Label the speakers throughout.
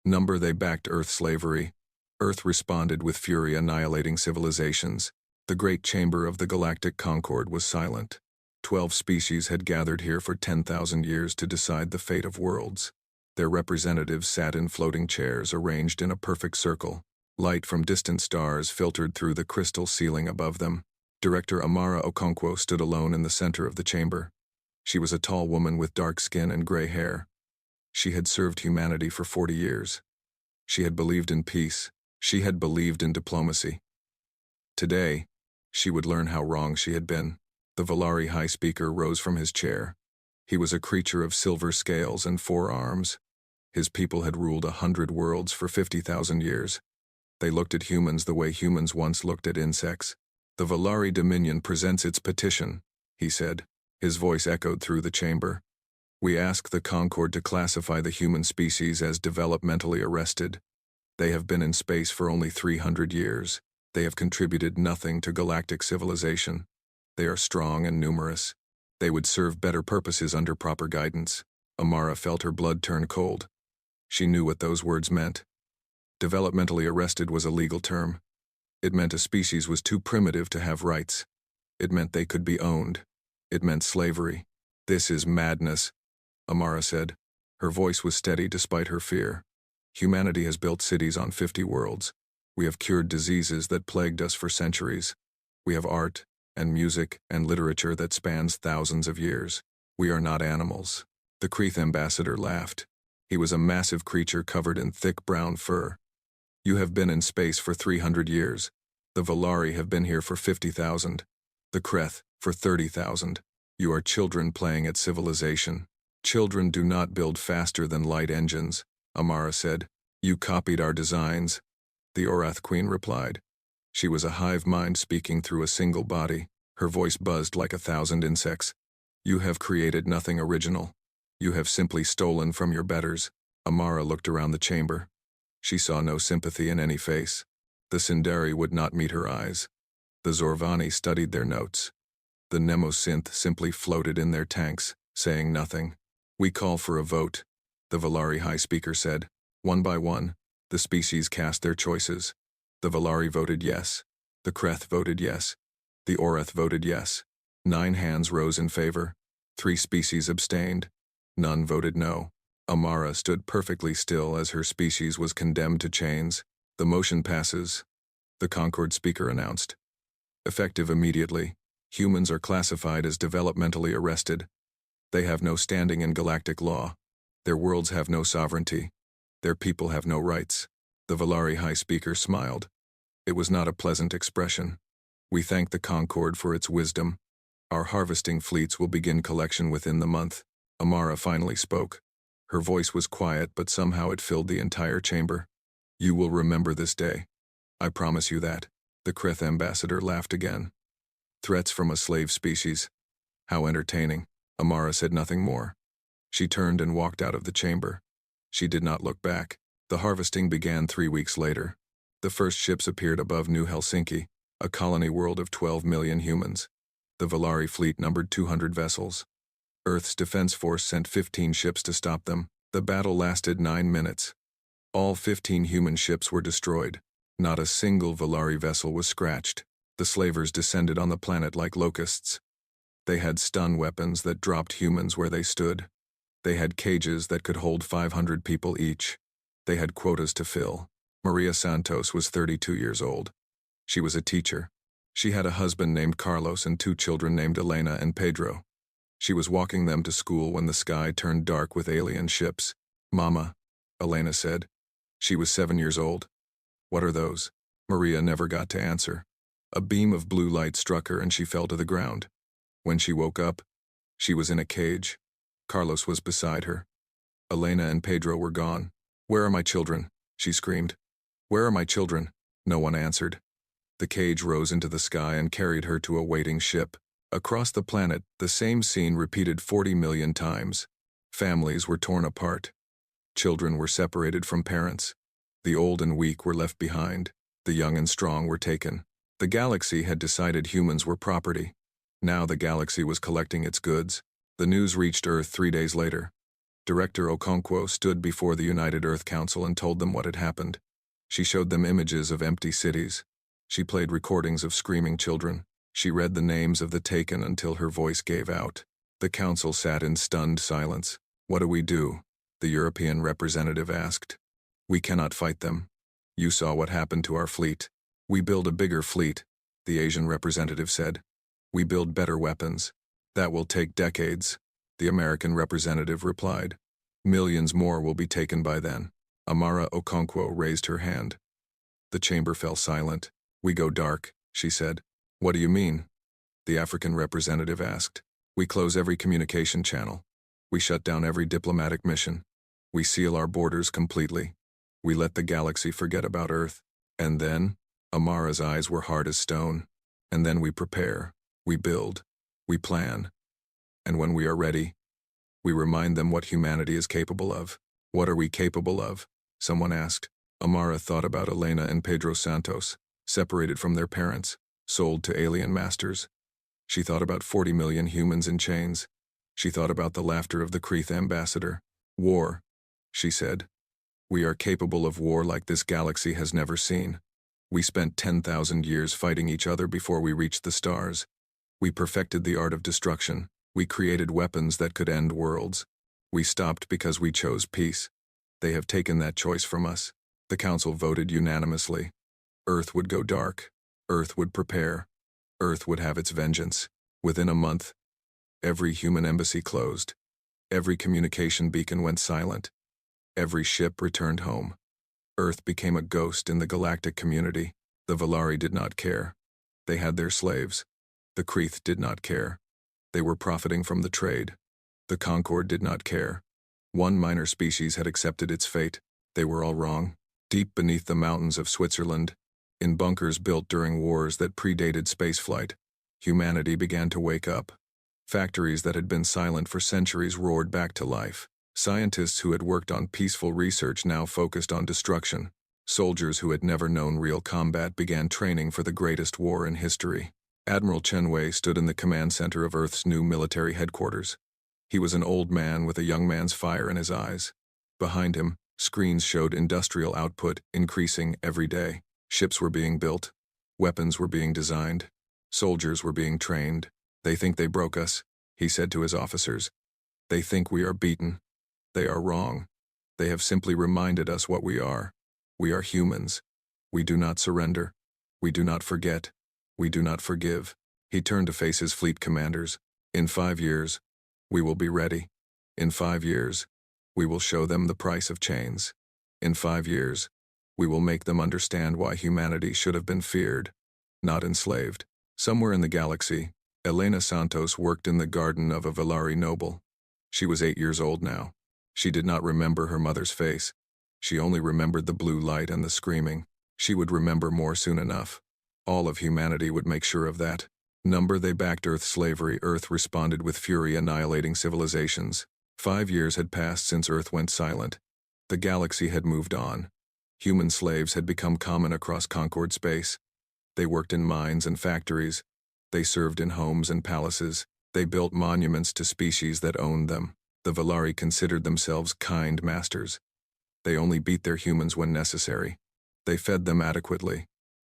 Speaker 1: Number they backed Earth slavery. Earth responded with fury, annihilating civilizations. The great chamber of the galactic concord was silent. 12 species had gathered here for 10,000 years to decide the fate of worlds. Their representatives sat in floating chairs arranged in a perfect circle. Light from distant stars filtered through the crystal ceiling above them. Director Amara Okonkwo stood alone in the center of the chamber. She was a tall woman with dark skin and gray hair. She had served humanity for 40 years. She had believed in peace. She had believed in diplomacy. Today, she would learn how wrong she had been. The Valari High Speaker rose from his chair. He was a creature of silver scales and 4 arms. His people had ruled 100 worlds for 50,000 years. They looked at humans the way humans once looked at insects. The Valari Dominion presents its petition, he said. His voice echoed through the chamber. We ask the Concord to classify the human species as developmentally arrested. They have been in space for only 300 years. They have contributed nothing to galactic civilization. They are strong and numerous. They would serve better purposes under proper guidance. Amara felt her blood turn cold. She knew what those words meant. Developmentally arrested was a legal term. It meant a species was too primitive to have rights. It meant they could be owned. It meant slavery. This is madness, Amara said. Her voice was steady despite her fear. Humanity has built cities on 50 worlds. We have cured diseases that plagued us for centuries. We have art and music and literature that spans thousands of years. We are not animals. The Kreeth ambassador laughed. He was a massive creature covered in thick brown fur. You have been in space for 300 years. The Valari have been here for 50,000. The Kreeth for 30,000. You are children playing at civilization. Children do not build faster than light engines, Amara said. You copied our designs. The Orath Queen replied. She was a hive mind speaking through a single body. Her voice buzzed like 1,000 insects. You have created nothing original. You have simply stolen from your betters. Amara looked around the chamber. She saw no sympathy in any face. The Sindari would not meet her eyes. The Zorvani studied their notes. The Nemosynth simply floated in their tanks, saying nothing. We call for a vote, the Valari High Speaker said. One by one, the species cast their choices. The Valari voted yes. The Kreeth voted yes. The Orath voted yes. 9 hands rose in favor. 3 species abstained. None voted no. Amara stood perfectly still as her species was condemned to chains. The motion passes, the Concord speaker announced. Effective immediately, humans are classified as developmentally arrested. They have no standing in galactic law. Their worlds have no sovereignty. Their people have no rights. The Valari High Speaker smiled. It was not a pleasant expression. We thank the Concord for its wisdom. Our harvesting fleets will begin collection within the month. Amara finally spoke. Her voice was quiet, but somehow it filled the entire chamber. You will remember this day. I promise you that. The Kreeth ambassador laughed again. Threats from a slave species. How entertaining. Amara said nothing more. She turned and walked out of the chamber. She did not look back. The harvesting began 3 weeks later. The first ships appeared above New Helsinki, a colony world of 12 million humans. The Valari fleet numbered 200 vessels. Earth's defense force sent 15 ships to stop them. The battle lasted 9 minutes. All 15 human ships were destroyed. Not a single Valari vessel was scratched. The slavers descended on the planet like locusts. They had stun weapons that dropped humans where they stood. They had cages that could hold 500 people each. They had quotas to fill. Maria Santos was 32 years old. She was a teacher. She had a husband named Carlos and 2 children named Elena and Pedro. She was walking them to school when the sky turned dark with alien ships. Mama, Elena said. She was 7 years old. What are those? Maria never got to answer. A beam of blue light struck her and she fell to the ground. When she woke up, she was in a cage. Carlos was beside her. Elena and Pedro were gone. Where are my children? She screamed. Where are my children? No one answered. The cage rose into the sky and carried her to a waiting ship. Across the planet, the same scene repeated 40 million times. Families were torn apart. Children were separated from parents. The old and weak were left behind. The young and strong were taken. The galaxy had decided humans were property. Now the galaxy was collecting its goods. The news reached Earth 3 days later. Director Okonkwo stood before the United Earth Council and told them what had happened. She showed them images of empty cities. She played recordings of screaming children. She read the names of the taken until her voice gave out. The council sat in stunned silence. "What do we do?" the European representative asked. "We cannot fight them. You saw what happened to our fleet. We build a bigger fleet," the Asian representative said. "We build better weapons. That will take decades," the American representative replied. "Millions more will be taken by then." Amara Okonkwo raised her hand. The chamber fell silent. "We go dark," she said. "What do you mean?" the African representative asked. "We close every communication channel. We shut down every diplomatic mission. We seal our borders completely. We let the galaxy forget about Earth. And then," Amara's eyes were hard as stone, "and then we prepare, we build, we plan. And when we are ready, we remind them what humanity is capable of." "What are we capable of?" someone asked. Amara thought about Elena and Pedro Santos, separated from their parents, sold to alien masters. She thought about 40 million humans in chains. She thought about the laughter of the Kreeth ambassador. "War," she said. "We are capable of war like this galaxy has never seen. We spent 10,000 years fighting each other before we reached the stars. We perfected the art of destruction. We created weapons that could end worlds. We stopped because we chose peace. They have taken that choice from us." The council voted unanimously. Earth would go dark. Earth would prepare. Earth would have its vengeance. Within a month, every human embassy closed. Every communication beacon went silent. Every ship returned home. Earth became a ghost in the galactic community. The Valari did not care. They had their slaves. The Kreeth did not care. They were profiting from the trade. The Concord did not care. One minor species had accepted its fate. They were all wrong. Deep beneath the mountains of Switzerland, in bunkers built during wars that predated spaceflight, humanity began to wake up. Factories that had been silent for centuries roared back to life. Scientists who had worked on peaceful research now focused on destruction. Soldiers who had never known real combat began training for the greatest war in history. Admiral Chenwei stood in the command center of Earth's new military headquarters. He was an old man with a young man's fire in his eyes. Behind him, screens showed industrial output increasing every day. Ships were being built. Weapons were being designed. Soldiers were being trained. "They think they broke us," he said to his officers. "They think we are beaten. They are wrong. They have simply reminded us what we are. We are humans. We do not surrender. We do not forget. We do not forgive." He turned to face his fleet commanders. "In 5 years, we will be ready. In 5 years, we will show them the price of chains. In 5 years, we will make them understand why humanity should have been feared, not enslaved." Somewhere in the galaxy, Elena Santos worked in the garden of a Valari noble. She was 8 years old now. She did not remember her mother's face. She only remembered the blue light and the screaming. She would remember more soon enough. All of humanity would make sure of that. They backed Earth slavery. Earth responded with fury, annihilating civilizations. 5 years had passed since Earth went silent. The galaxy had moved on. Human slaves had become common across Concord space. They worked in mines and factories. They served in homes and palaces. They built monuments to species that owned them. The Valari considered themselves kind masters. They only beat their humans when necessary. They fed them adequately.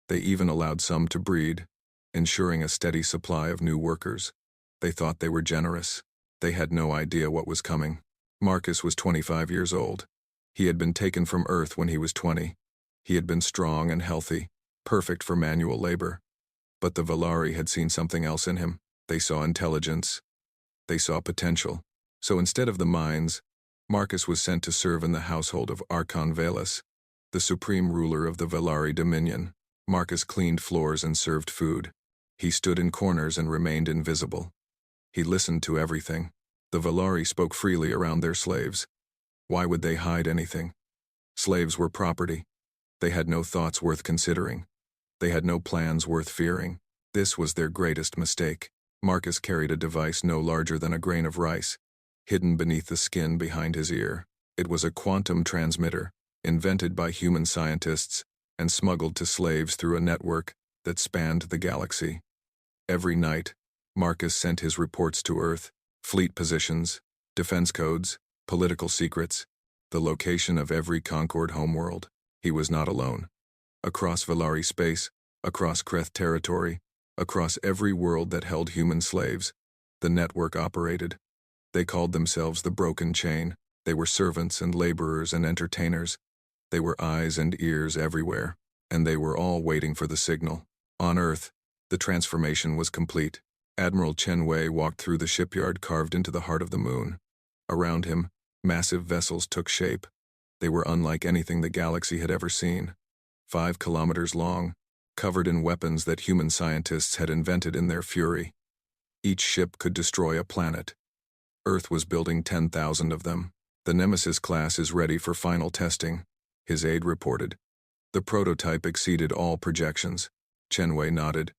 Speaker 1: They even allowed some to breed, ensuring a steady supply of new workers. They thought they were generous. They had no idea what was coming. Marcus was 25 years old. He had been taken from Earth when he was 20. He had been strong and healthy, perfect for manual labor. But the Valari had seen something else in him. They saw intelligence. They saw potential. So instead of the mines, Marcus was sent to serve in the household of Archon Valus, the supreme ruler of the Valari dominion. Marcus cleaned floors and served food. He stood in corners and remained invisible. He listened to everything. The Valari spoke freely around their slaves. Why would they hide anything? Slaves were property. They had no thoughts worth considering. They had no plans worth fearing. This was their greatest mistake. Marcus carried a device no larger than a grain of rice, hidden beneath the skin behind his ear. It was a quantum transmitter, invented by human scientists and smuggled to slaves through a network that spanned the galaxy. Every night, Marcus sent his reports to Earth: fleet positions, defense codes, Political secrets. The location of every Concord homeworld. He was not alone. Across Valari space, across Kreth territory, across every world that held human slaves, the network operated. They called themselves the Broken Chain. They were servants and laborers and entertainers. They were eyes and ears everywhere, and they were all waiting for the signal. On Earth, the transformation was complete. Admiral Chen Wei walked through the shipyard carved into the heart of the moon. Around him, massive vessels took shape. They were unlike anything the galaxy had ever seen. 5 kilometers long, covered in weapons that human scientists had invented in their fury. Each ship could destroy a planet. Earth was building 10,000 of them. The Nemesis class is ready for final testing, his aide reported. The prototype exceeded all projections. Chen Wei nodded.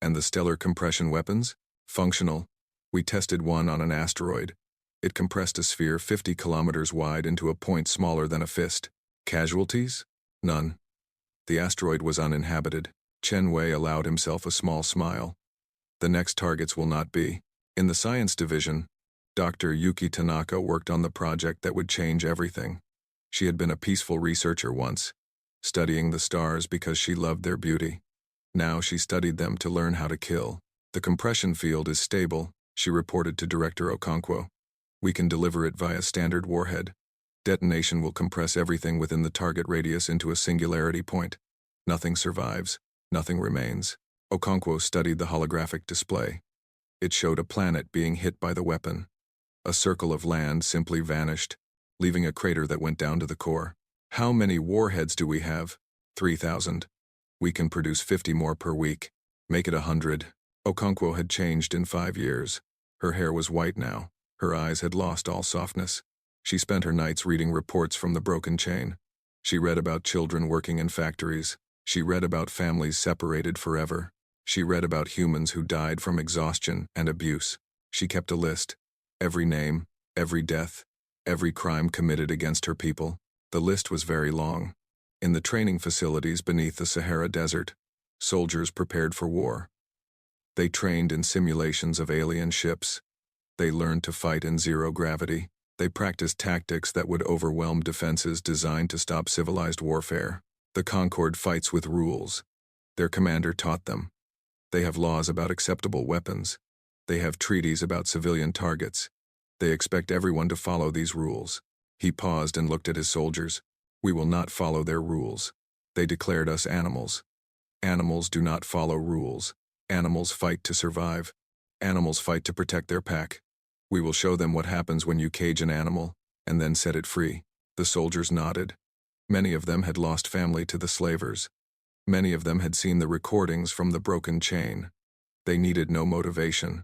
Speaker 1: And the stellar compression weapons? Functional. We tested one on an asteroid. It compressed a sphere 50 kilometers wide into a point smaller than a fist. Casualties? None. The asteroid was uninhabited. Chen Wei allowed himself a small smile. The next targets will not be. In the science division, Dr. Yuki Tanaka worked on the project that would change everything. She had been a peaceful researcher once, studying the stars because she loved their beauty. Now she studied them to learn how to kill. The compression field is stable, she reported to Director Okonkwo. We can deliver it via standard warhead. Detonation will compress everything within the target radius into a singularity point. Nothing survives. Nothing remains. Okonkwo studied the holographic display. It showed a planet being hit by the weapon. A circle of land simply vanished, leaving a crater that went down to the core. How many warheads do we have? 3,000. We can produce 50 more per week. Make it 100. Okonkwo had changed in 5 years. Her hair was white now. Her eyes had lost all softness. She spent her nights reading reports from the Broken Chain. She read about children working in factories. She read about families separated forever. She read about humans who died from exhaustion and abuse. She kept a list. Every name, every death, every crime committed against her people. The list was very long. In the training facilities beneath the Sahara Desert, soldiers prepared for war. They trained in simulations of alien ships. They learned to fight in zero gravity. They practiced tactics that would overwhelm defenses designed to stop civilized warfare. The Concord fights with rules. Their commander taught them. They have laws about acceptable weapons. They have treaties about civilian targets. They expect everyone to follow these rules. He paused and looked at his soldiers. We will not follow their rules. They declared us animals. Animals do not follow rules. Animals fight to survive. Animals fight to protect their pack. We will show them what happens when you cage an animal, and then set it free. The soldiers nodded. Many of them had lost family to the slavers. Many of them had seen the recordings from the Broken Chain. They needed no motivation.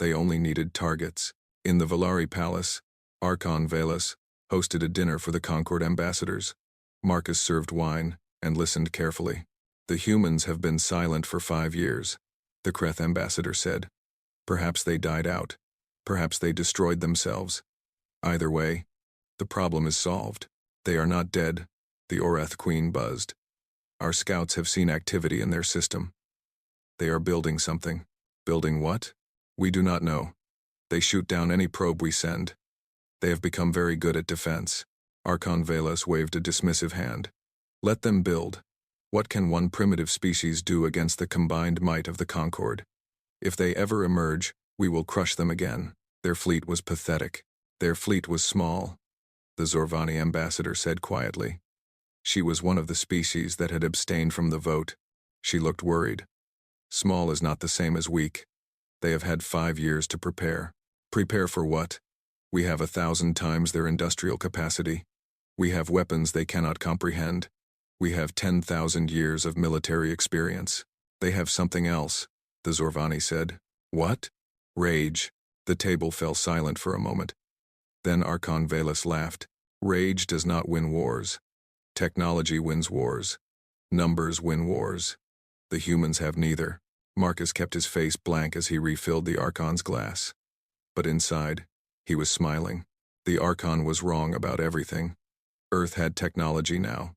Speaker 1: They only needed targets. In the Valari Palace, Archon Velas hosted a dinner for the Concord ambassadors. Marcus served wine and listened carefully. The humans have been silent for 5 years, the Kreth ambassador said. Perhaps they died out. Perhaps they destroyed themselves. Either way, the problem is solved. They are not dead, the Orath Queen buzzed. Our scouts have seen activity in their system. They are building something. Building what? We do not know. They shoot down any probe we send. They have become very good at defense. Archon Velas waved a dismissive hand. Let them build. What can one primitive species do against the combined might of the Concord? If they ever emerge, we will crush them again. Their fleet was pathetic. Their fleet was small, the Zorvani ambassador said quietly. She was one of the species that had abstained from the vote. She looked worried. Small is not the same as weak. They have had 5 years to prepare. Prepare for what? We have 1,000 times their industrial capacity. We have weapons they cannot comprehend. We have 10,000 years of military experience. They have something else, the Zorvani said. What? Rage. The table fell silent for a moment. Then Archon Velas laughed. Rage does not win wars. Technology wins wars. Numbers win wars. The humans have neither. Marcus kept his face blank as he refilled the Archon's glass. But inside, he was smiling. The Archon was wrong about everything. Earth had technology now.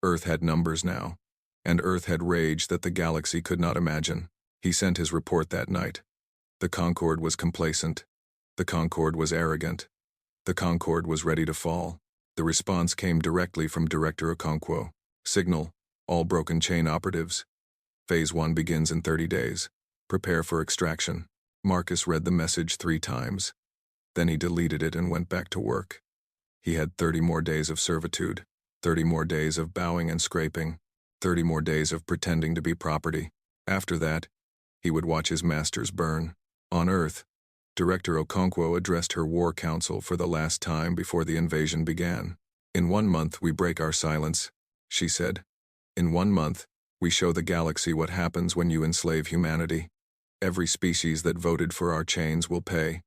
Speaker 1: Earth had numbers now. And Earth had rage that the galaxy could not imagine. He sent his report that night. The Concord was complacent. The Concord was arrogant. The Concorde was ready to fall. The response came directly from Director Okonkwo. Signal, all broken chain operatives. Phase 1 begins in 30 days. Prepare for extraction. Marcus read the message 3 times. Then he deleted it and went back to work. He had 30 more days of servitude, 30 more days of bowing and scraping, 30 more days of pretending to be property. After that, he would watch his masters burn. On Earth, Director Okonkwo addressed her war council for the last time before the invasion began. In 1 month we break our silence, she said. In 1 month, we show the galaxy what happens when you enslave humanity. Every species that voted for our chains will pay.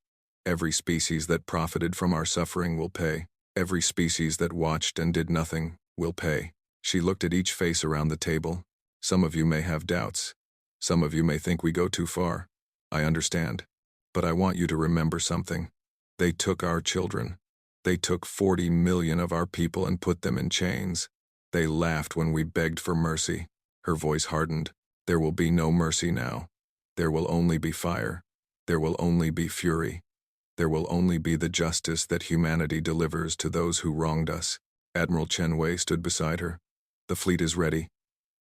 Speaker 1: Every species that profited from our suffering will pay. Every species that watched and did nothing will pay. She looked at each face around the table. Some of you may have doubts. Some of you may think we go too far. I understand. But I want you to remember something. They took our children. They took 40 million of our people and put them in chains. They laughed when we begged for mercy. Her voice hardened. There will be no mercy now. There will only be fire. There will only be fury. There will only be the justice that humanity delivers to those who wronged us. Admiral Chen Wei stood beside her. The fleet is ready.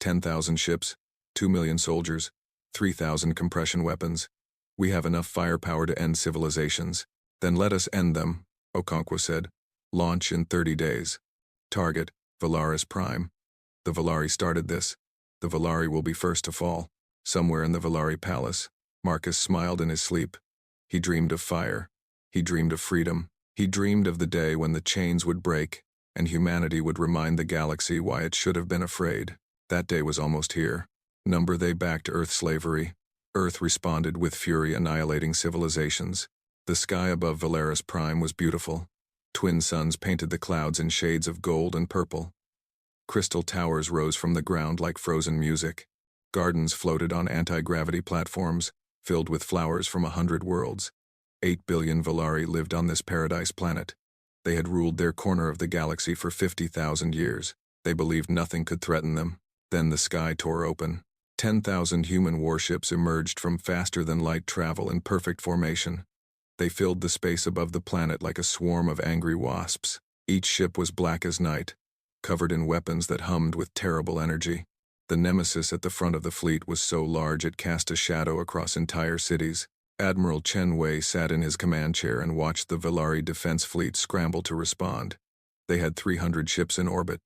Speaker 1: 10,000 ships, 2 million soldiers, 3,000 compression weapons. We have enough firepower to end civilizations. Then let us end them, Okonkwo said. Launch in 30 days. Target, Valaris Prime. The Valari started this. The Valari will be first to fall. Somewhere in the Valari Palace, Marcus smiled in his sleep. He dreamed of fire. He dreamed of freedom. He dreamed of the day when the chains would break, and humanity would remind the galaxy why it should have been afraid. That day was almost here. They backed Earth slavery. Earth responded with fury, annihilating civilizations. The sky above Valaris Prime was beautiful. Twin suns painted the clouds in shades of gold and purple. Crystal towers rose from the ground like frozen music. Gardens floated on anti-gravity platforms, filled with flowers from 100 worlds. 8 billion Valari lived on this paradise planet. They had ruled their corner of the galaxy for 50,000 years. They believed nothing could threaten them. Then the sky tore open. 10,000 human warships emerged from faster-than-light travel in perfect formation. They filled the space above the planet like a swarm of angry wasps. Each ship was black as night, covered in weapons that hummed with terrible energy. The nemesis at the front of the fleet was so large it cast a shadow across entire cities. Admiral Chen Wei sat in his command chair and watched the Valari defense fleet scramble to respond. They had 300 ships in orbit.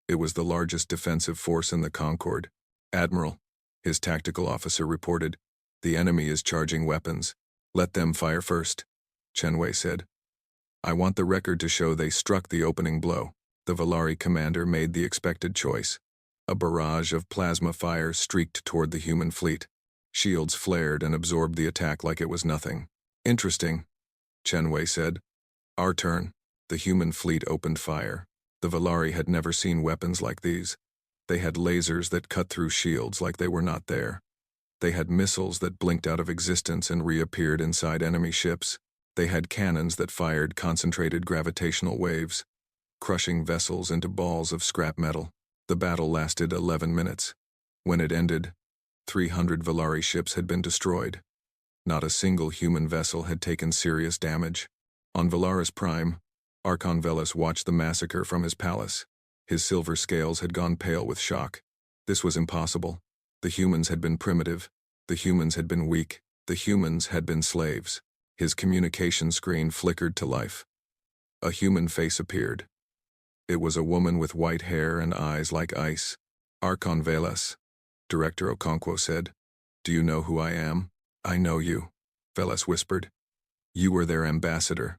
Speaker 1: It was the largest defensive force in the Concorde. Admiral, his tactical officer reported, the enemy is charging weapons. Let them fire first, Chen Wei said. I want the record to show they struck the opening blow. The Valari commander made the expected choice. A barrage of plasma fire streaked toward the human fleet. Shields flared and absorbed the attack like it was nothing. Interesting, Chen Wei said. Our turn. The human fleet opened fire. The Valari had never seen weapons like these. They had lasers that cut through shields like they were not there. They had missiles that blinked out of existence and reappeared inside enemy ships. They had cannons that fired concentrated gravitational waves, crushing vessels into balls of scrap metal. The battle lasted 11 minutes. When it ended, 300 Valari ships had been destroyed. Not a single human vessel had taken serious damage. On Valaris Prime, Archon Veles watched the massacre from his palace. His silver scales had gone pale with shock. This was impossible. The humans had been primitive. The humans had been weak. The humans had been slaves. His communication screen flickered to life. A human face appeared. It was a woman with white hair and eyes like ice. Archon Veles, Director Okonkwo said. Do you know who I am? I know you, Veles whispered. You were their ambassador.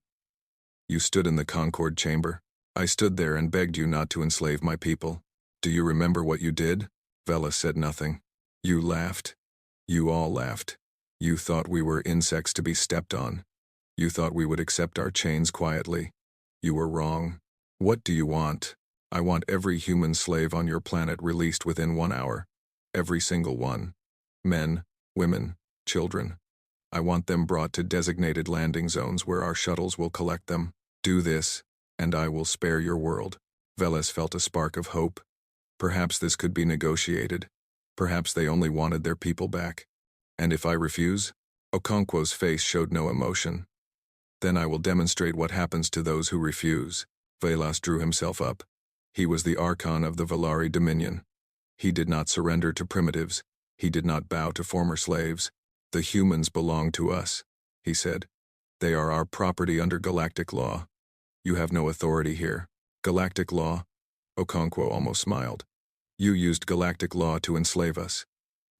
Speaker 1: You stood in the Concorde chamber. I stood there and begged you not to enslave my people. Do you remember what you did? Veles said nothing. You laughed. You all laughed. You thought we were insects to be stepped on. You thought we would accept our chains quietly. You were wrong. What do you want? I want every human slave on your planet released within 1 hour. Every single one. Men, women, children. I want them brought to designated landing zones where our shuttles will collect them. Do this, and I will spare your world. Veles felt a spark of hope. Perhaps this could be negotiated. Perhaps they only wanted their people back. And if I refuse? Okonkwo's face showed no emotion. Then I will demonstrate what happens to those who refuse. Velas drew himself up. He was the Archon of the Valari Dominion. He did not surrender to primitives. He did not bow to former slaves. The humans belong to us, he said. They are our property under galactic law. You have no authority here. Galactic law? Okonkwo almost smiled. You used galactic law to enslave us.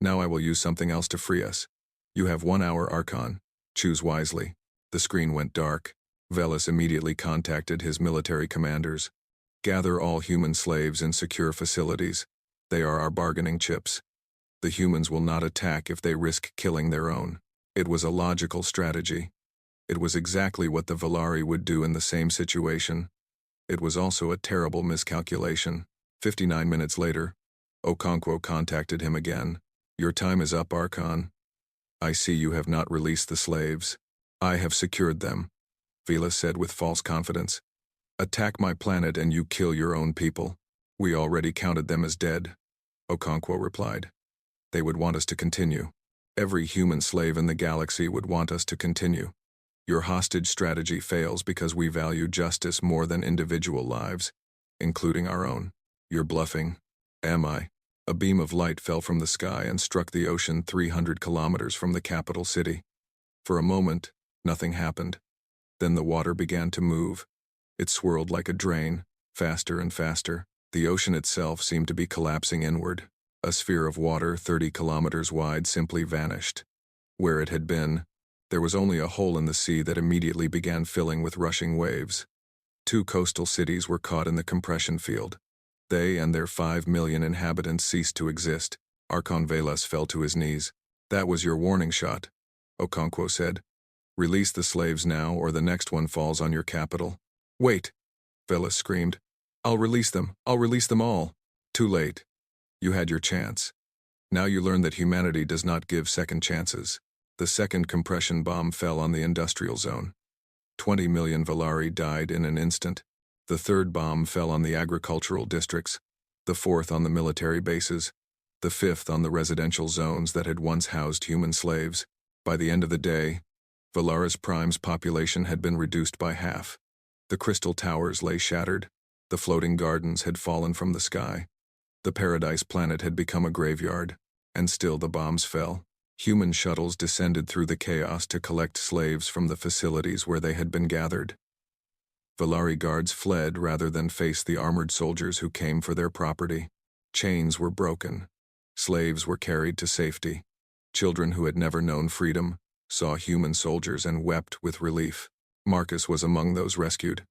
Speaker 1: Now I will use something else to free us. You have 1 hour, Archon. Choose wisely. The screen went dark. Velas immediately contacted his military commanders. Gather all human slaves in secure facilities. They are our bargaining chips. The humans will not attack if they risk killing their own. It was a logical strategy. It was exactly what the Valari would do in the same situation. It was also a terrible miscalculation. 59 minutes later, Okonkwo contacted him again. Your time is up, Archon. I see you have not released the slaves. I have secured them, Velas said with false confidence. Attack my planet and you kill your own people. We already counted them as dead, Okonkwo replied. They would want us to continue. Every human slave in the galaxy would want us to continue. Your hostage strategy fails because we value justice more than individual lives, including our own. You're bluffing. Am I? A beam of light fell from the sky and struck the ocean 300 kilometers from the capital city. For a moment, nothing happened. Then the water began to move. It swirled like a drain, faster and faster. The ocean itself seemed to be collapsing inward. A sphere of water 30 kilometers wide simply vanished. Where it had been, there was only a hole in the sea that immediately began filling with rushing waves. 2 coastal cities were caught in the compression field. They and their 5 million inhabitants ceased to exist. Archon Velas fell to his knees. That was your warning shot, Okonkwo said. Release the slaves now or the next one falls on your capital. Wait, Velas screamed. I'll release them. I'll release them all. Too late. You had your chance. Now you learn that humanity does not give second chances. The second compression bomb fell on the industrial zone. 20 million Valari died in an instant. The third bomb fell on the agricultural districts, the fourth on the military bases, the fifth on the residential zones that had once housed human slaves. By the end of the day, Valaris Prime's population had been reduced by half. The crystal towers lay shattered. The floating gardens had fallen from the sky. The paradise planet had become a graveyard, and still the bombs fell. Human shuttles descended through the chaos to collect slaves from the facilities where they had been gathered. Valari guards fled rather than face the armored soldiers who came for their property. Chains were broken. Slaves were carried to safety. Children who had never known freedom saw human soldiers and wept with relief. Marcus was among those rescued.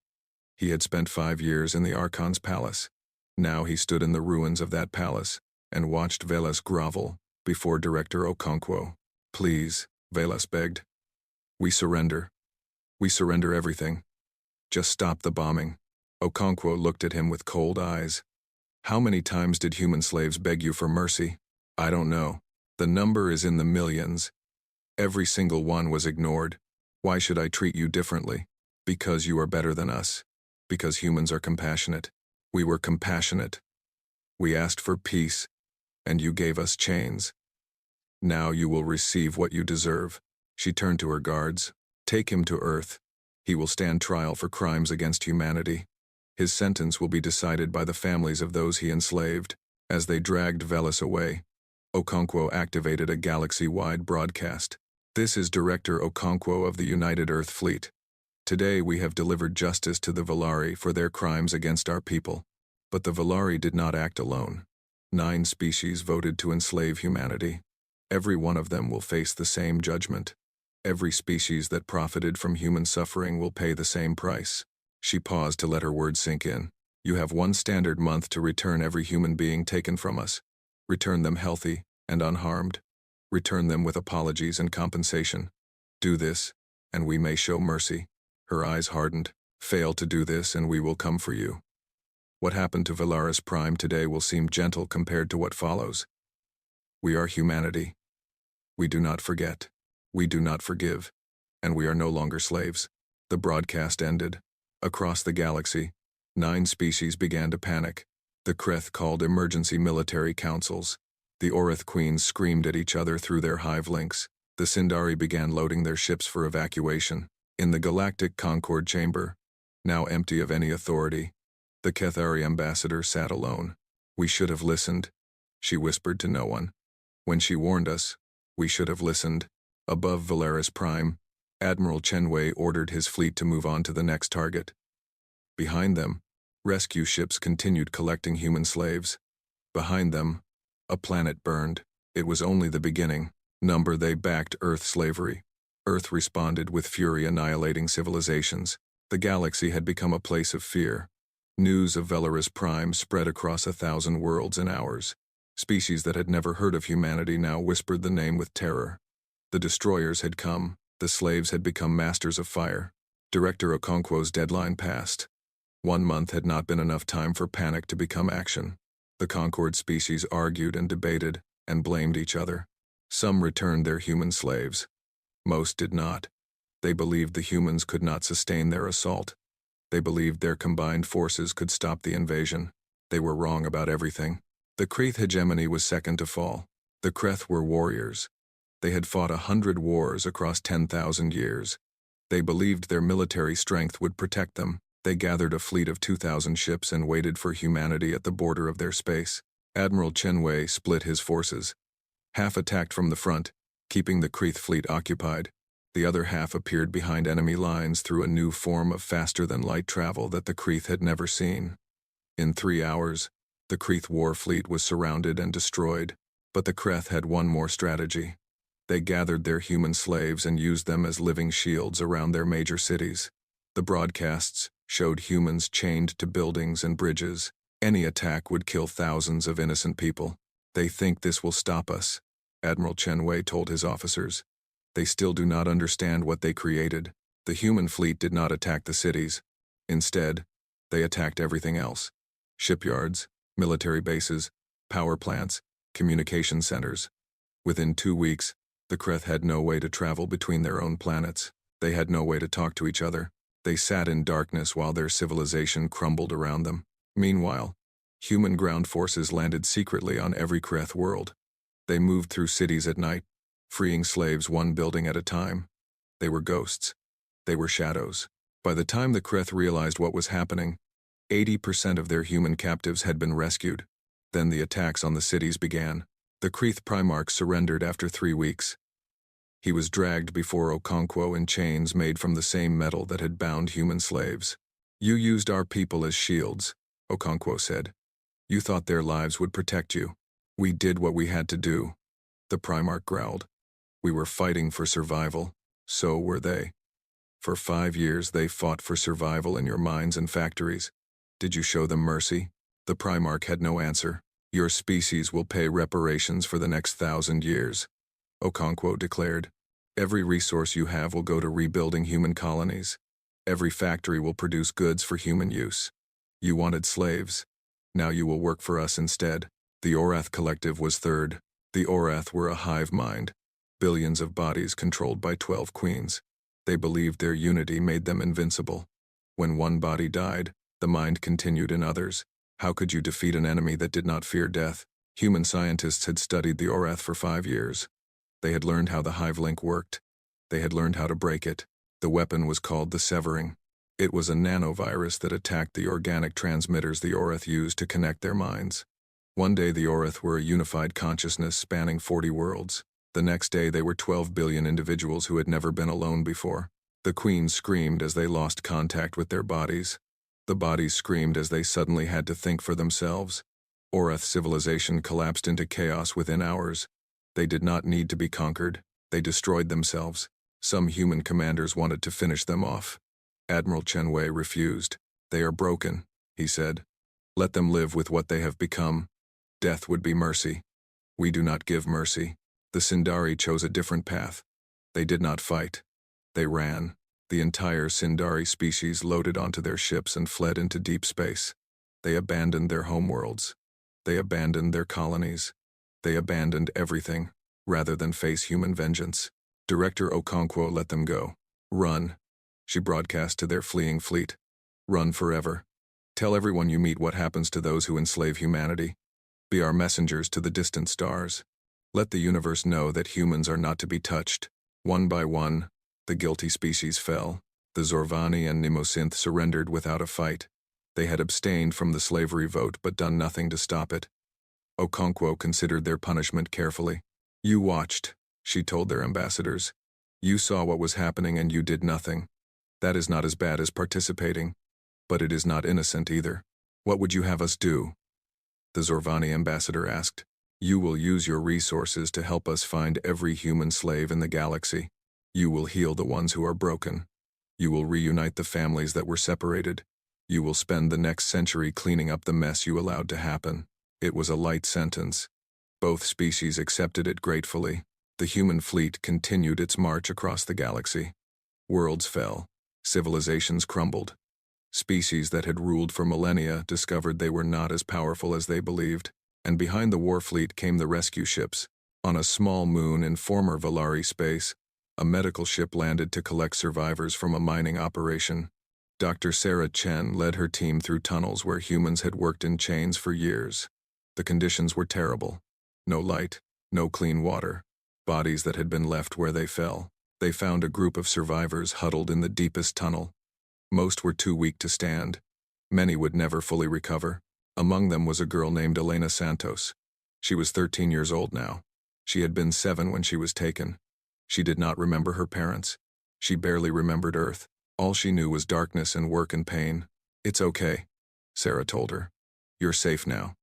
Speaker 1: He had spent 5 years in the Archon's palace. Now he stood in the ruins of that palace and watched Velas grovel before Director Okonkwo. Please, Velas begged. We surrender. We surrender everything. Just stop the bombing. Okonkwo looked at him with cold eyes. How many times did human slaves beg you for mercy? I don't know. The number is in the millions. Every single one was ignored. Why should I treat you differently? Because you are better than us. Because humans are compassionate. We were compassionate. We asked for peace, and you gave us chains. Now you will receive what you deserve. She turned to her guards. Take him to Earth. He will stand trial for crimes against humanity. His sentence will be decided by the families of those he enslaved. As they dragged Velas away, Okonkwo activated a galaxy-wide broadcast. This is Director Okonkwo of the United Earth Fleet. Today we have delivered justice to the Valari for their crimes against our people. But the Valari did not act alone. 9 species voted to enslave humanity. Every one of them will face the same judgment. Every species that profited from human suffering will pay the same price. She paused to let her words sink in. You have 1 standard month to return every human being taken from us. Return them healthy and unharmed. Return them with apologies and compensation. Do this, and we may show mercy. Her eyes hardened. Fail to do this, and we will come for you. What happened to Valaris Prime today will seem gentle compared to what follows. We are humanity. We do not forget. We do not forgive. And we are no longer slaves. The broadcast ended. Across the galaxy, 9 species began to panic. The Kreth called emergency military councils. The Orith queens screamed at each other through their hive links. The Sindari began loading their ships for evacuation. In the Galactic Concord chamber, now empty of any authority, the Kethari ambassador sat alone. We should have listened, she whispered to no one. When she warned us, we should have listened. Above Valeris Prime, Admiral Chenwei ordered his fleet to move on to the next target. Behind them, rescue ships continued collecting human slaves. Behind them, a planet burned. It was only the beginning. They backed Earth slavery. Earth responded with fury, annihilating civilizations. The galaxy had become a place of fear. News of Valeris Prime spread across 1,000 worlds in hours. Species that had never heard of humanity now whispered the name with terror. The destroyers had come. The slaves had become masters of fire. Director Okonkwo's deadline passed. 1 month had not been enough time for panic to become action. The Concord species argued and debated and blamed each other. Some returned their human slaves. Most did not. They believed the humans could not sustain their assault. They believed their combined forces could stop the invasion. They were wrong about everything. The Kreth hegemony was second to fall. The Kreth were warriors. They had fought 100 wars across 10,000 years. They believed their military strength would protect them. They gathered a fleet of 2,000 ships and waited for humanity at the border of their space. Admiral Chenwei split his forces. Half attacked from the front, keeping the Kreth fleet occupied. The other half appeared behind enemy lines through a new form of faster-than-light travel that the Kreth had never seen. In 3 hours, the Kreth war fleet was surrounded and destroyed, but the Kreth had one more strategy. They gathered their human slaves and used them as living shields around their major cities. The broadcasts showed humans chained to buildings and bridges. Any attack would kill thousands of innocent people. They think this will stop us, Admiral Chenwei told his officers. They still do not understand what they created. The human fleet did not attack the cities. Instead, they attacked everything else. Shipyards, military bases, power plants, communication centers. Within 2 weeks, the Kreth had no way to travel between their own planets. They had no way to talk to each other. They sat in darkness while their civilization crumbled around them. Meanwhile, human ground forces landed secretly on every Kreth world. They moved through cities at night, freeing slaves one building at a time. They were ghosts. They were shadows. By the time the Kreth realized what was happening, 80% of their human captives had been rescued. Then the attacks on the cities began. The Kreth Primarch surrendered after 3 weeks. He was dragged before Okonkwo in chains made from the same metal that had bound human slaves. "You used our people as shields," Okonkwo said. "You thought their lives would protect you. We did what we had to do," the Primarch growled. "We were fighting for survival. So were they. For 5 years they fought for survival in your mines and factories. Did you show them mercy?" The Primarch had no answer. "Your species will pay reparations for the next 1,000 years," Okonkwo declared. "Every resource you have will go to rebuilding human colonies. Every factory will produce goods for human use. You wanted slaves. Now you will work for us instead." The Orath Collective was third. The Orath were a hive mind. Billions of bodies controlled by 12 queens. They believed their unity made them invincible. When one body died, the mind continued in others. How could you defeat an enemy that did not fear death? Human scientists had studied the Orath for 5 years. They had learned how the hive link worked. They had learned how to break it. The weapon was called the Severing. It was a nanovirus that attacked the organic transmitters the Orath used to connect their minds. One day the Orath were a unified consciousness spanning 40 worlds. The next day they were 12 billion individuals who had never been alone before. The queens screamed as they lost contact with their bodies. The bodies screamed as they suddenly had to think for themselves. Orath civilization collapsed into chaos within hours. They did not need to be conquered. They destroyed themselves. Some human commanders wanted to finish them off. Admiral Chenwei refused. "They are broken," he said. "Let them live with what they have become. Death would be mercy. We do not give mercy." The Sindari chose a different path. They did not fight. They ran. The entire Sindari species loaded onto their ships and fled into deep space. They abandoned their homeworlds. They abandoned their colonies. They abandoned everything, rather than face human vengeance. Director Okonkwo let them go. "Run," she broadcast to their fleeing fleet. "Run forever. Tell everyone you meet what happens to those who enslave humanity. Be our messengers to the distant stars. Let the universe know that humans are not to be touched." One by one, the guilty species fell. The Zorvani and Nemosynth surrendered without a fight. They had abstained from the slavery vote but done nothing to stop it. Okonkwo considered their punishment carefully. "You watched," she told their ambassadors. "You saw what was happening and you did nothing. That is not as bad as participating, but it is not innocent either. What would you have us do?" The Zorvani ambassador asked. "You will use your resources to help us find every human slave in the galaxy. You will heal the ones who are broken. You will reunite the families that were separated. You will spend the next century cleaning up the mess you allowed to happen." It was a light sentence. Both species accepted it gratefully. The human fleet continued its march across the galaxy. Worlds fell. Civilizations crumbled. Species that had ruled for millennia discovered they were not as powerful as they believed, and behind the war fleet came the rescue ships. On a small moon in former Valari space, a medical ship landed to collect survivors from a mining operation. Dr. Sarah Chen led her team through tunnels where humans had worked in chains for years. The conditions were terrible. No light, no clean water, bodies that had been left where they fell. They found a group of survivors huddled in the deepest tunnel. Most were too weak to stand. Many would never fully recover. Among them was a girl named Elena Santos. She was 13 years old now. She had been 7 when she was taken. She did not remember her parents. She barely remembered Earth. All she knew was darkness and work and pain. "It's okay," Sarah told her. "You're safe now.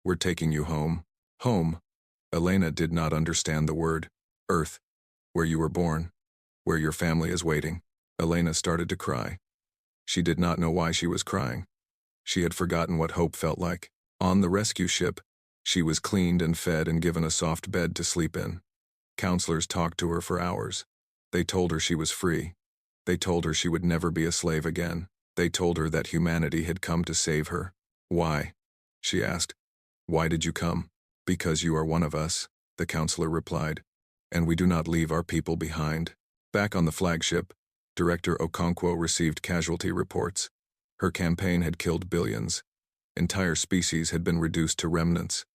Speaker 1: We're taking you home." Home. Elena did not understand the word. Earth. Where you were born. Where your family is waiting. Elena started to cry. She did not know why she was crying. She had forgotten what hope felt like. On the rescue ship, she was cleaned and fed and given a soft bed to sleep in. Counselors talked to her for hours. They told her she was free. They told her she would never be a slave again. They told her that humanity had come to save her. "Why?" she asked. "Why did you come?" "Because you are one of us," the counselor replied. "And we do not leave our people behind." Back on the flagship, Director Okonkwo received casualty reports. Her campaign had killed billions. Entire species had been reduced to remnants.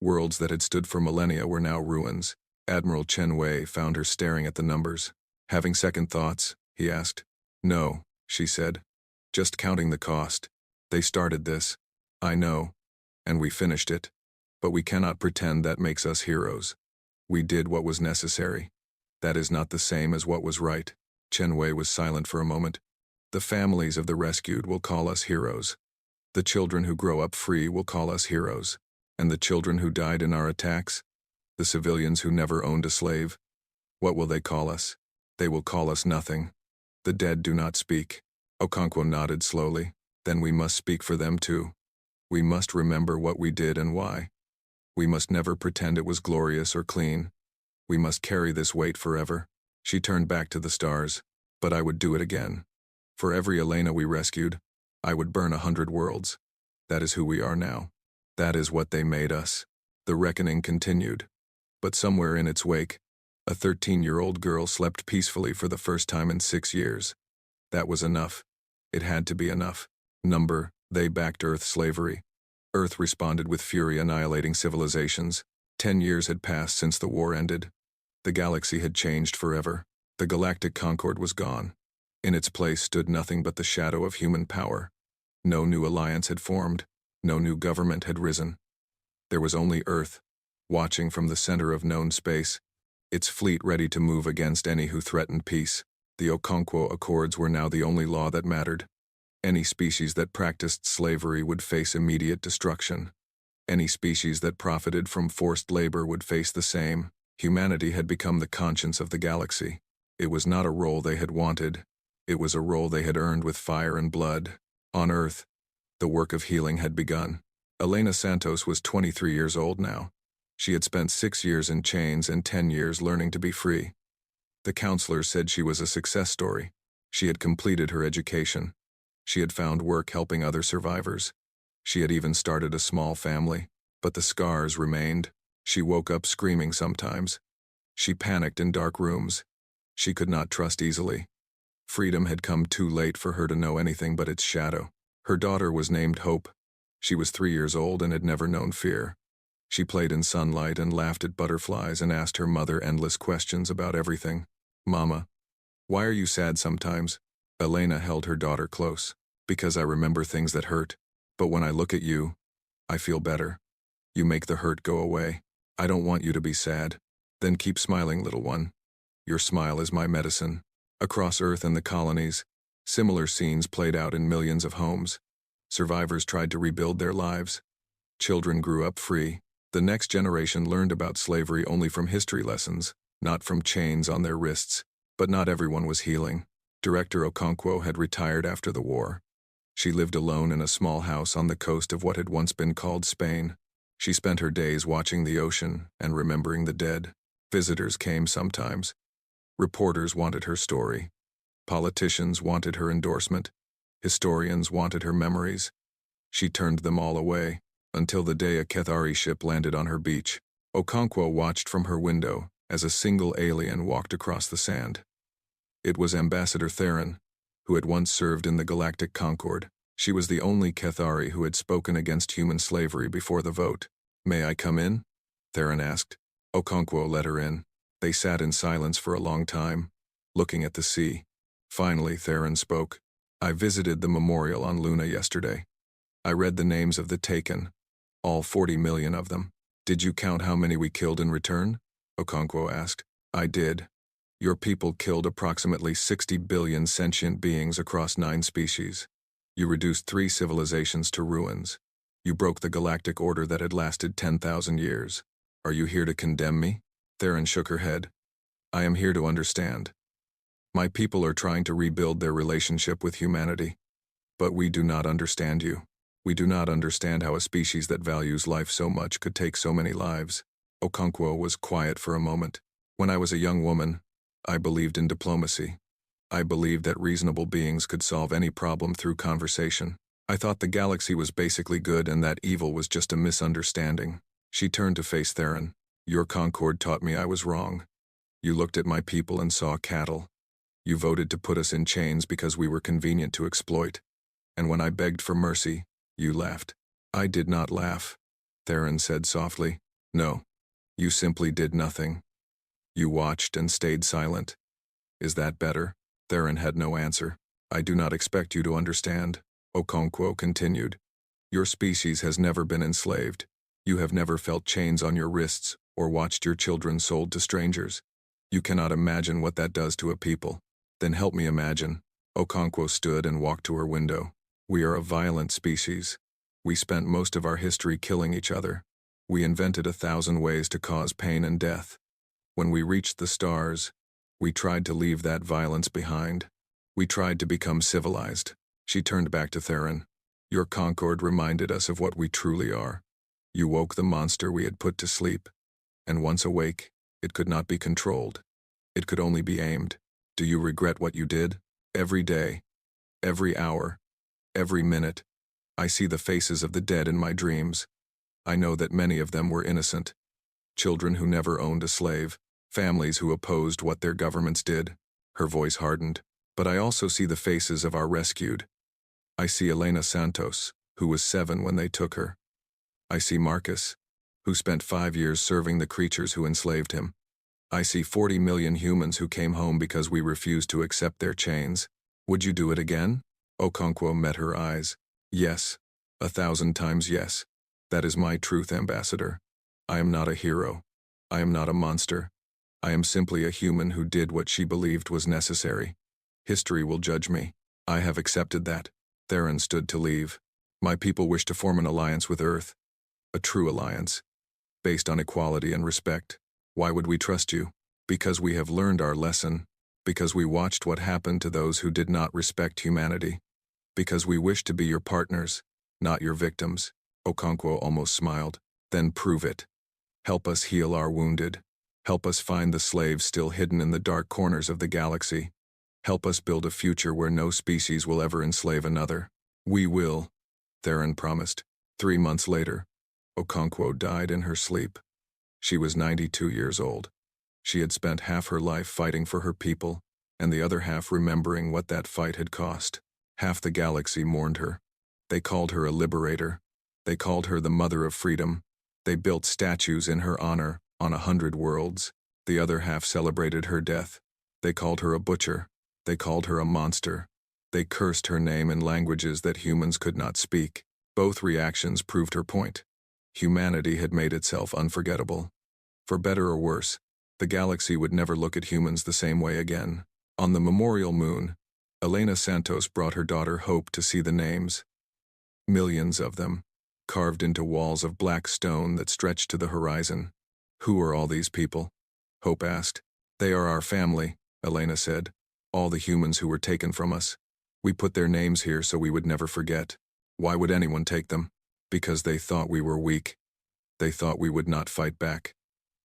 Speaker 1: Worlds that had stood for millennia were now ruins. Admiral Chen Wei found her staring at the numbers. "Having second thoughts?" he asked. "No," she said. "Just counting the cost. They started this. I know. And we finished it. But we cannot pretend that makes us heroes. We did what was necessary. That is not the same as what was right." Chen Wei was silent for a moment. "The families of the rescued will call us heroes. The children who grow up free will call us heroes. And the children who died in our attacks? The civilians who never owned a slave? What will they call us? They will call us nothing. The dead do not speak." Okonkwo nodded slowly. "Then we must speak for them too. We must remember what we did and why. We must never pretend it was glorious or clean. We must carry this weight forever." She turned back to the stars. "But I would do it again. For every Elena we rescued, I would burn 100 worlds. That is who we are now. That is what they made us." The reckoning continued. But somewhere in its wake, a 13-year-old girl slept peacefully for the first time in 6 years. That was enough. It had to be enough. They backed Earth slavery. Earth responded with fury, annihilating civilizations. 10 years had passed since the war ended. The galaxy had changed forever. The Galactic Concord was gone. In its place stood nothing but the shadow of human power. No new alliance had formed. No new government had risen. There was only Earth, watching from the center of known space, its fleet ready to move against any who threatened peace. The Okonkwo Accords were now the only law that mattered. Any species that practiced slavery would face immediate destruction. Any species that profited from forced labor would face the same. Humanity had become the conscience of the galaxy. It was not a role they had wanted. It was a role they had earned with fire and blood. On Earth, the work of healing had begun. Elena Santos was 23 years old now. She had spent 6 years in chains and 10 years learning to be free. The counselors said she was a success story. She had completed her education. She had found work helping other survivors. She had even started a small family. But the scars remained. She woke up screaming sometimes. She panicked in dark rooms. She could not trust easily. Freedom had come too late for her to know anything but its shadow. Her daughter was named Hope. She was 3 years old and had never known fear. She played in sunlight and laughed at butterflies and asked her mother endless questions about everything. "Mama, why are you sad sometimes?" Elena held her daughter close. Because I remember things that hurt. But when I look at you, I feel better. You make the hurt go away. I don't want you to be sad. Then keep smiling, little one. Your smile is my medicine. Across Earth and the colonies, similar scenes played out in millions of homes. Survivors tried to rebuild their lives. Children grew up free. The next generation learned about slavery only from history lessons, not from chains on their wrists. But not everyone was healing. Director Okonkwo had retired after the war. She lived alone in a small house on the coast of what had once been called Spain. She spent her days watching the ocean and remembering the dead. Visitors came sometimes. Reporters wanted her story. Politicians wanted her endorsement. Historians wanted her memories. She turned them all away, until the day a Kethari ship landed on her beach. Okonkwo watched from her window as a single alien walked across the sand. It was Ambassador Theron, who had once served in the Galactic Concord. She was the only Kethari who had spoken against human slavery before the vote. "May I come in?" Theron asked. Okonkwo let her in. They sat in silence for a long time, looking at the sea. Finally, Theron spoke. "I visited the memorial on Luna yesterday. I read the names of the taken, all 40 million of them. Did you count how many we killed in return?" Okonkwo asked. "I did. Your people killed approximately 60 billion sentient beings across 9 species. You reduced 3 civilizations to ruins. You broke the galactic order that had lasted 10,000 years. Are you here to condemn me?" Theron shook her head. "I am here to understand. My people are trying to rebuild their relationship with humanity. But we do not understand you. We do not understand how a species that values life so much could take so many lives." Okonkwo was quiet for a moment. "When I was a young woman, I believed in diplomacy. I believed that reasonable beings could solve any problem through conversation. I thought the galaxy was basically good and that evil was just a misunderstanding." She turned to face Theron. "Your Concord taught me I was wrong. You looked at my people and saw cattle. You voted to put us in chains because we were convenient to exploit. And when I begged for mercy, you laughed." "I did not laugh," Theron said softly. "No, you simply did nothing. You watched and stayed silent. Is that better?" Theron had no answer. "I do not expect you to understand," Okonkwo continued. "Your species has never been enslaved. You have never felt chains on your wrists or watched your children sold to strangers. You cannot imagine what that does to a people." "Then help me imagine." Okonkwo stood and walked to her window. "We are a violent species. We spent most of our history killing each other. We invented 1,000 ways to cause pain and death. When we reached the stars, we tried to leave that violence behind. We tried to become civilized." She turned back to Theron. "Your Concord reminded us of what we truly are. You woke the monster we had put to sleep. And once awake, it could not be controlled. It could only be aimed. Do you regret what you did? Every day, every hour, every minute, I see the faces of the dead in my dreams. I know that many of them were innocent. Children who never owned a slave, families who opposed what their governments did." Her voice hardened. "But I also see the faces of our rescued. I see Elena Santos, who was 7 when they took her. I see Marcus, who spent 5 years serving the creatures who enslaved him. I see 40 million humans who came home because we refused to accept their chains. Would you do it again?" Okonkwo met her eyes. "Yes, 1,000 times yes. That is my truth, Ambassador. I am not a hero. I am not a monster. I am simply a human who did what she believed was necessary. History will judge me. I have accepted that." Theron stood to leave. "My people wish to form an alliance with Earth. A true alliance, based on equality and respect. Why would we trust you? Because we have learned our lesson. Because we watched what happened to those who did not respect humanity. Because we wish to be your partners, not your victims." Okonkwo almost smiled. "Then prove it. Help us heal our wounded. Help us find the slaves still hidden in the dark corners of the galaxy. Help us build a future where no species will ever enslave another." "We will," Theron promised. 3 months later, Okonkwo died in her sleep. She was 92 years old. She had spent half her life fighting for her people, and the other half remembering what that fight had cost. Half the galaxy mourned her. They called her a liberator. They called her the Mother of Freedom. They built statues in her honor on 100 worlds. The other half celebrated her death. They called her a butcher. They called her a monster. They cursed her name in languages that humans could not speak. Both reactions proved her point. Humanity had made itself unforgettable. For better or worse, the galaxy would never look at humans the same way again. On the memorial moon, Elena Santos brought her daughter Hope to see the names. Millions of them, carved into walls of black stone that stretched to the horizon. Who are all these people? Hope asked. They are our family, Elena said. All the humans who were taken from us. We put their names here so we would never forget. Why would anyone take them? Because they thought we were weak. They thought we would not fight back.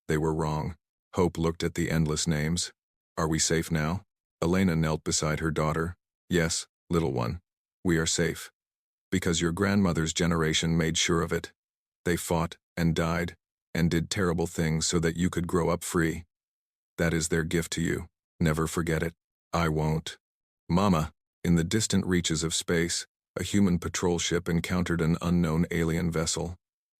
Speaker 1: They were wrong. Hope looked at the endless names. Are we safe now? Elena knelt beside her daughter. Yes, little one. We are safe. Because your grandmother's generation made sure of it. They fought and died and did terrible things so that you could grow up free. That is their gift to you. Never forget it. I won't. Mama, in the distant reaches of space, a human patrol ship encountered an unknown alien vessel.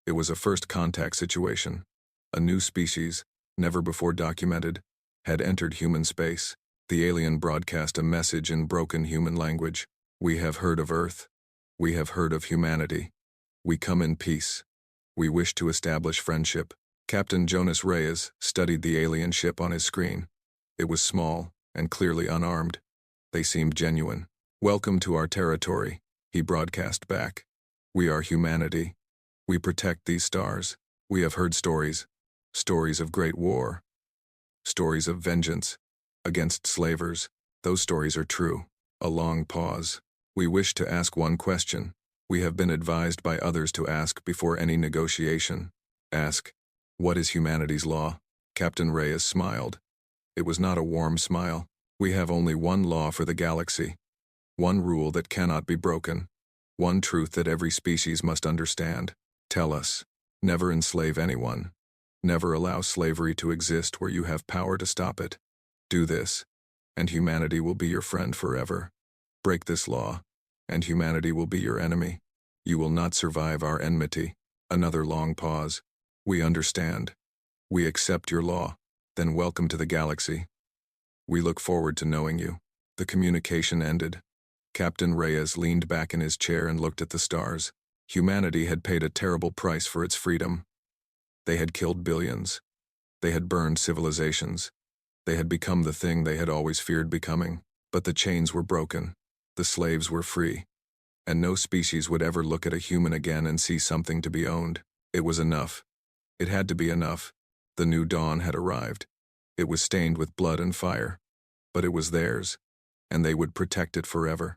Speaker 1: It was a first contact situation. A new species, never before documented, had entered human space. The alien broadcast a message in broken human language. We have heard of Earth. We have heard of humanity. We come in peace. We wish to establish friendship. Captain Jonas Reyes studied the alien ship on his screen. It was small and clearly unarmed. They seemed genuine. Welcome to our territory, he broadcast back. We are humanity. We protect these stars. We have heard stories. Stories of great war. Stories of vengeance against slavers. Those stories are true. A long pause. We wish to ask one question. We have been advised by others to ask before any negotiation. Ask, what is humanity's law? Captain Reyes smiled. It was not a warm smile. We have only one law for the galaxy. One rule that cannot be broken. One truth that every species must understand. Tell us. Never enslave anyone. Never allow slavery to exist where you have power to stop it. Do this, and humanity will be your friend forever. Break this law, and humanity will be your enemy. You will not survive our enmity. Another long pause. We understand. We accept your law. Then welcome to the galaxy. We look forward to knowing you. The communication ended. Captain Reyes leaned back in his chair and looked at the stars. Humanity had paid a terrible price for its freedom. They had killed billions. They had burned civilizations. They had become the thing they had always feared becoming. But the chains were broken. The slaves were free. And no species would ever look at a human again and see something to be owned. It was enough. It had to be enough. The new dawn had arrived. It was stained with blood and fire. But it was theirs, and they would protect it forever.